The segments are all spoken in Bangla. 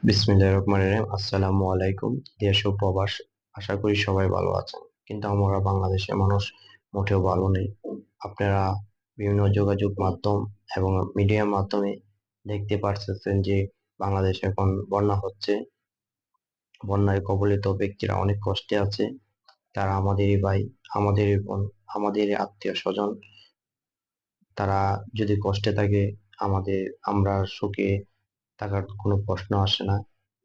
বিসমিল্লাহির রহমানির রহিম। আসসালামু আলাইকুম। দেশ ও প্রবাস, আশা করি সবাই ভালো আছেন, কিন্তু আমরা বাংলাদেশের মানুষ মোটেও ভালো নেই। আপনারা বিভিন্ন যোগাযোগ মাধ্যম এবং মিডিয়ার মাধ্যমে দেখতে পারতেছেন যে বাংলাদেশে এখন বন্যা হচ্ছে। বন্যায় কবলিত ব্যক্তিরা অনেক কষ্টে আছে। তারা আমাদেরই ভাই, আমাদেরই বোন, আমাদেরই আত্মীয় স্বজন। তারা যদি কষ্টে থাকে, আমাদের আমরা সুখে থাকার কোনো প্রশ্ন আসে না।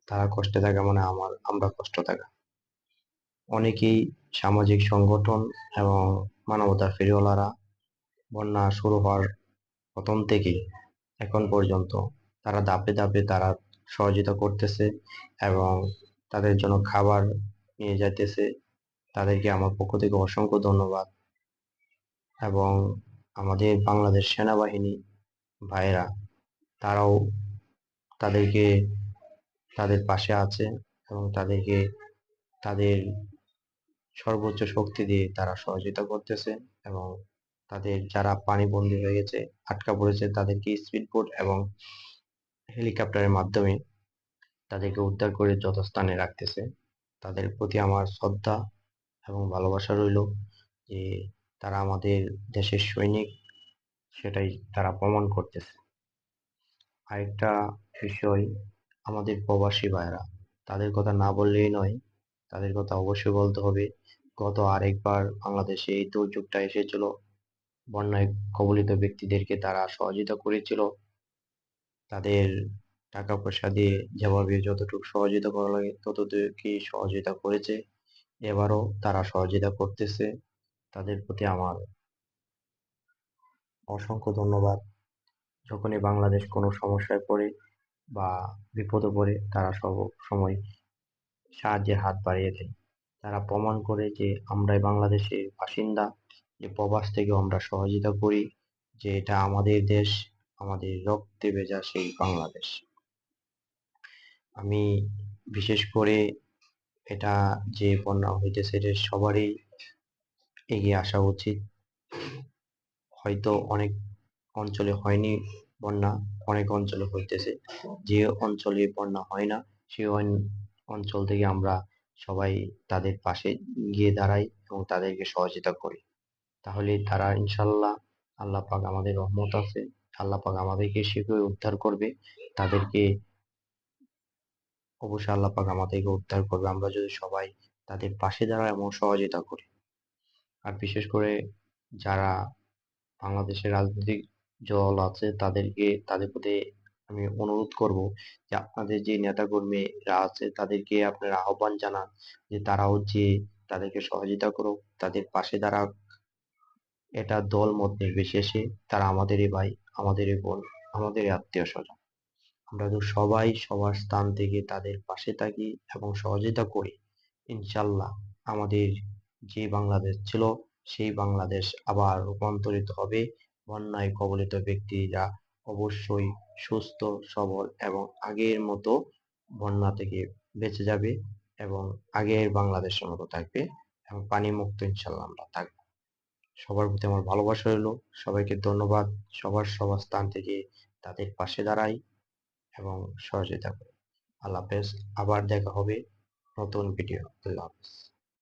তারা কষ্টে থাকা মানে আমরা কষ্ট থাকা। অনেকেই সামাজিক সংগঠন এবং মানবতার ফেরিওয়ালারা বন্যা শুরু হওয়ার প্রথম থেকেই এখন পর্যন্ত তারা ধাপে ধাপে তারা সহযোগিতা করতেছে এবং তাদের জন্য খাবার নিয়ে যাইতেছে। তাদেরকে আমার পক্ষ থেকে অসংখ্য ধন্যবাদ। এবং আমাদের বাংলাদেশ সেনাবাহিনী ভাইরা, তারাও তাদেরকে তাদের পাশে আছে এবং তাদেরকে তাদের সর্বোচ্চ শক্তি দিয়ে তারা সহযোগিতা করতেছে। এবং তাদের যারা পানিবন্দী হয়ে গেছে, আটকা পড়েছে, তাদেরকে স্পিড বোট এবং হেলিকপ্টারের মাধ্যমে তাদেরকে উদ্ধার করে যথাস্থানে রাখতেছে। তাদের প্রতি আমার শ্রদ্ধা এবং ভালোবাসা রইল যে তারা আমাদের দেশের সৈনিক, সেটাই তারা প্রমাণ করতেছে। আরেকটা বিষয়, আমাদের প্রবাসী ভাইরা, তাদের কথা না বললেই নয়, তাদের কথা অবশ্যই বলতে হবে। গত আরেকবার বাংলাদেশে এই দুর্যোগটা এসেছিল, বন্যায় কবলিত ব্যক্তিদেরকে তারা সহযোগিতা করেছিল। তাদের টাকা পয়সা দিয়ে যেভাবে যতটুকু সহযোগিতা করা লাগে ততটুকু সহযোগিতা করেছে। এবারও তারা সহযোগিতা করতেছে। তাদের প্রতি আমার অসংখ্য ধন্যবাদ। যখনই বাংলাদেশ কোনো সমস্যায় পড়ে বা বিপদে পড়ে, তারা সব সময় সাহায্যের হাত বাড়িয়ে দেয়। তারা প্রমাণ করে যে আমরাই বাংলাদেশের বাসিন্দা, যে প্রবাস থেকেও আমরা সহযোগিতা করি, যে এটা আমাদের দেশ, আমাদের রক্তে ভেজা সেই বাংলাদেশ। আমি বিশেষ করে এটা যে বন্যা হইতেছে, এটা সবারই এগিয়ে আসা উচিত। হয়তো অনেক অঞ্চলে হয়নি বন্যা, অনেক অঞ্চলে হইতেছে। যে অঞ্চলে বন্যা হয় না, সেই অঞ্চল থেকে আমরা সবাই তাদের পাশে গিয়ে দাঁড়াই এবং তাদেরকে সহযোগিতা করি। তাহলে তারা ইনশাল্লাহ, আল্লাহ পাক আমাদের রহমত আছে, আল্লাহ পাক আমাদেরকে শীঘ্রই উদ্ধার করবে। তাদেরকে অবশ্যই আল্লাহ পাক আমাদেরকে উদ্ধার করবে, আমরা যদি সবাই তাদের পাশে দাঁড়াই এবং সহযোগিতা করি। আর বিশেষ করে যারা বাংলাদেশের রাজনৈতিক দল আছে, তাদের প্রতি আমি অনুরোধ করব যে আপনাদের যে নেতা কর্মীরা আছে তাদেরকে আপনারা আহ্বান জানান যে তারাও যে তাদেরকে সহযোগিতা করুক, তাদের পাশে দাঁড়াক। এটা দল মত নির্বিশেষে তারা আমাদেরই ভাই, আমাদেরই বোন, আমাদেরই আত্মীয় স্বজন। আমরা তো সবাই সবার স্থান থেকে তাদের পাশে থাকি এবং সহযোগিতা করি, ইনশাল্লাহ আমাদের যে বাংলাদেশ ছিল সেই বাংলাদেশ আবার রূপান্তরিত হবে। বন্যায় কবলিত ব্যক্তিরা অবশ্যই সুস্থ সবল এবং আগের মতো বন্যা থেকে বেঁচে যাবে এবং আগের বাংলাদেশের মতো থাকবে এবং পানি মুক্ত ইনশাল্লাহ আমরা থাকবো। সবার প্রতি আমার ভালোবাসা রইলো। সবাইকে ধন্যবাদ। সবার সবার স্থান থেকে তাদের পাশে দাঁড়াই এবং সহযোগিতা করি। আল্লাহ হাফেজ। আবার দেখা হবে নতুন ভিডিও। আল্লাহ হাফেজ।